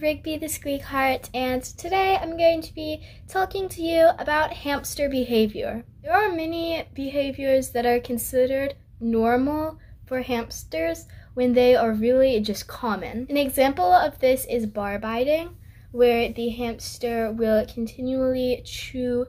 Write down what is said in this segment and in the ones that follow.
Rigby the Squeak Heart, and today I'm going to be talking to you about hamster behavior. There are many behaviors that are considered normal for hamsters when they are really just common. An example of this is bar biting, where the hamster will continually chew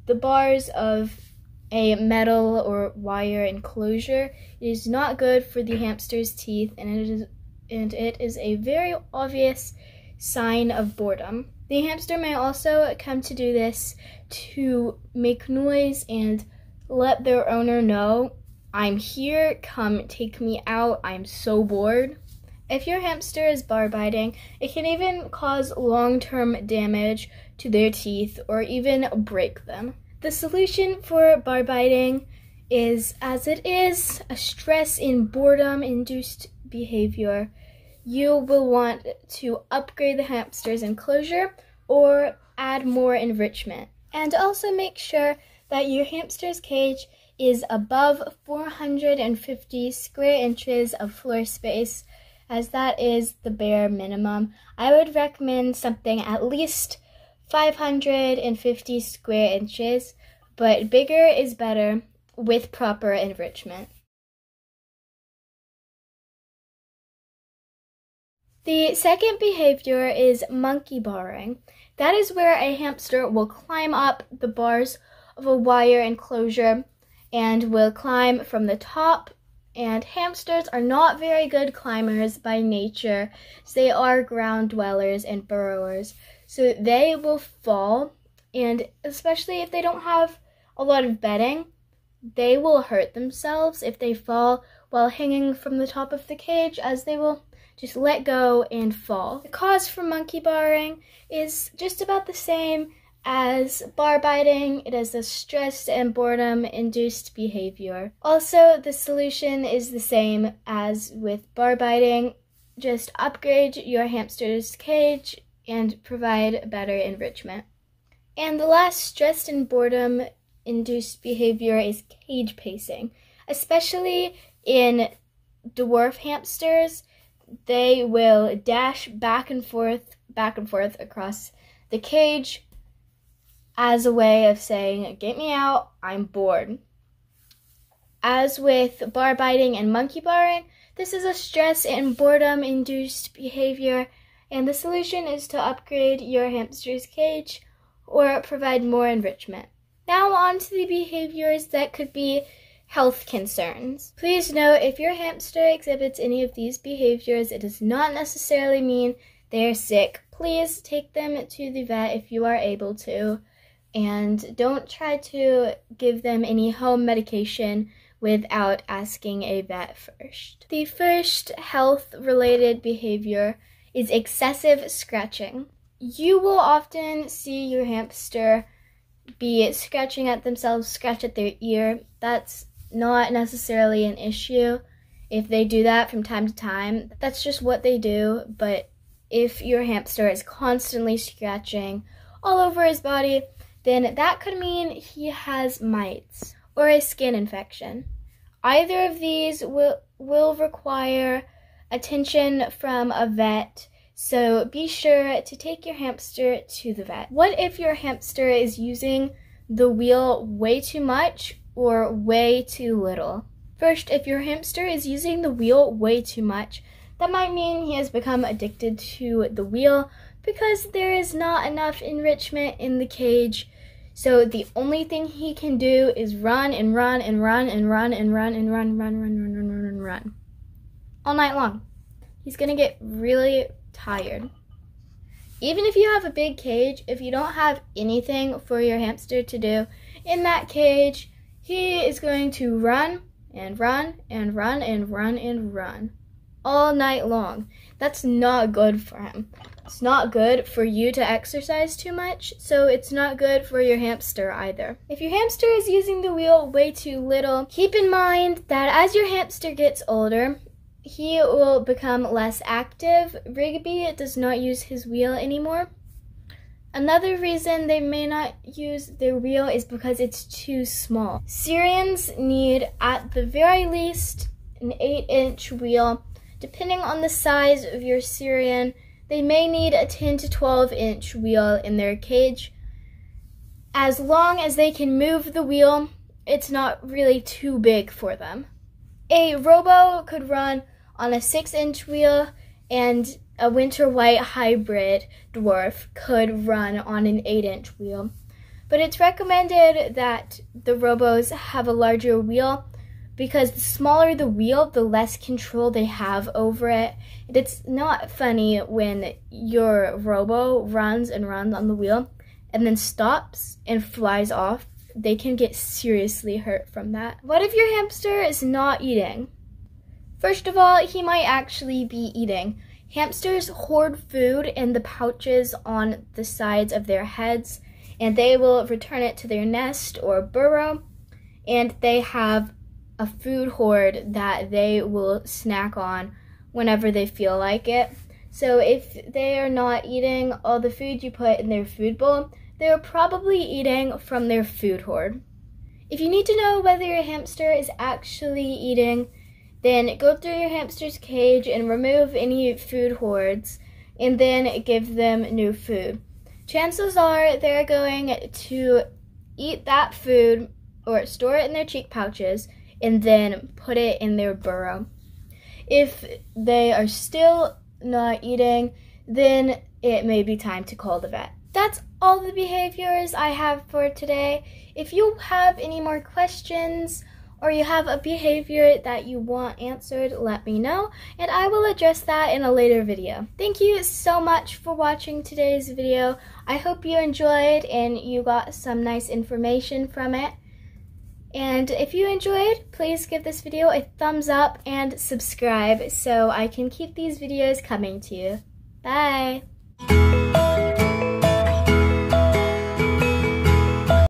the bars of a metal or wire enclosure. It is not good for the hamster's teeth, and it is a very obvious sign of boredom. The hamster may also come to do this to make noise and let their owner know, "I'm here, come take me out, I'm so bored." If your hamster is bar biting, it can even cause long-term damage to their teeth or even break them. The solution for bar biting is, as it is a stress and boredom-induced behavior, you will want to upgrade the hamster's enclosure or add more enrichment. And also make sure that your hamster's cage is above 450 square inches of floor space, as that is the bare minimum. I would recommend something at least 550 square inches, but bigger is better with proper enrichment. The second behavior is monkey barring. That is where a hamster will climb up the bars of a wire enclosure and will climb from the top. And hamsters are not very good climbers by nature, so they are ground dwellers and burrowers. So they will fall, and especially if they don't have a lot of bedding, they will hurt themselves if they fall while hanging from the top of the cage, as they will just let go and fall. The cause for monkey barring is just about the same as bar biting. It is a stress and boredom induced behavior. Also, the solution is the same as with bar biting. Just upgrade your hamster's cage and provide better enrichment. And the last stress and boredom induced behavior is cage pacing. Especially in dwarf hamsters, they will dash back and forth across the cage as a way of saying, "Get me out, I'm bored." As with bar biting and monkey barring, this is a stress and boredom induced behavior, and the solution is to upgrade your hamster's cage or provide more enrichment. Now on to the behaviors that could be health concerns. Please note, if your hamster exhibits any of these behaviors, it does not necessarily mean they are sick. Please take them to the vet if you are able to, and don't try to give them any home medication without asking a vet first. The first health-related behavior is excessive scratching. You will often see your hamster be scratching at themselves, scratch at their ear. That's not necessarily an issue. If they do that from time to time, that's just what they do. But if your hamster is constantly scratching all over his body, then that could mean he has mites or a skin infection. Either of these will require attention from a vet, so be sure to take your hamster to the vet. What if your hamster is using the wheel way too much or way too little? First, if your hamster is using the wheel way too much, that might mean he has become addicted to the wheel because there is not enough enrichment in the cage. So the only thing he can do is run and run and run and run and run and run, run all night long. He's gonna get really tired. Even if you have a big cage, if you don't have anything for your hamster to do in that cage, he is going to run and run and run and run and run all night long. That's not good for him. It's not good for you to exercise too much, so it's not good for your hamster either. If your hamster is using the wheel way too little, keep in mind that as your hamster gets older, he will become less active. Rigby does not use his wheel anymore. Another reason they may not use their wheel is because it's too small. Syrians need, at the very least, an 8-inch wheel. Depending on the size of your Syrian, they may need a 10 to 12 inch wheel in their cage. As long as they can move the wheel, it's not really too big for them. A robo could run on a 6-inch wheel, and a winter white hybrid dwarf could run on an 8-inch wheel. But it's recommended that the robos have a larger wheel, because the smaller the wheel, the less control they have over it. And it's not funny when your robo runs and runs on the wheel and then stops and flies off. They can get seriously hurt from that. What if your hamster is not eating? First of all, he might actually be eating. Hamsters hoard food in the pouches on the sides of their heads, and they will return it to their nest or burrow, and they have a food hoard that they will snack on whenever they feel like it. So if they are not eating all the food you put in their food bowl, they're probably eating from their food hoard. If you need to know whether your hamster is actually eating, then go through your hamster's cage and remove any food hoards, and then give them new food. Chances are they're going to eat that food or store it in their cheek pouches and then put it in their burrow. If they are still not eating, then it may be time to call the vet. That's all the behaviors I have for today. If you have any more questions or you have a behavior that you want answered, let me know, and I will address that in a later video. Thank you so much for watching today's video. I hope you enjoyed and you got some nice information from it. And if you enjoyed, please give this video a thumbs up and subscribe so I can keep these videos coming to you. Bye!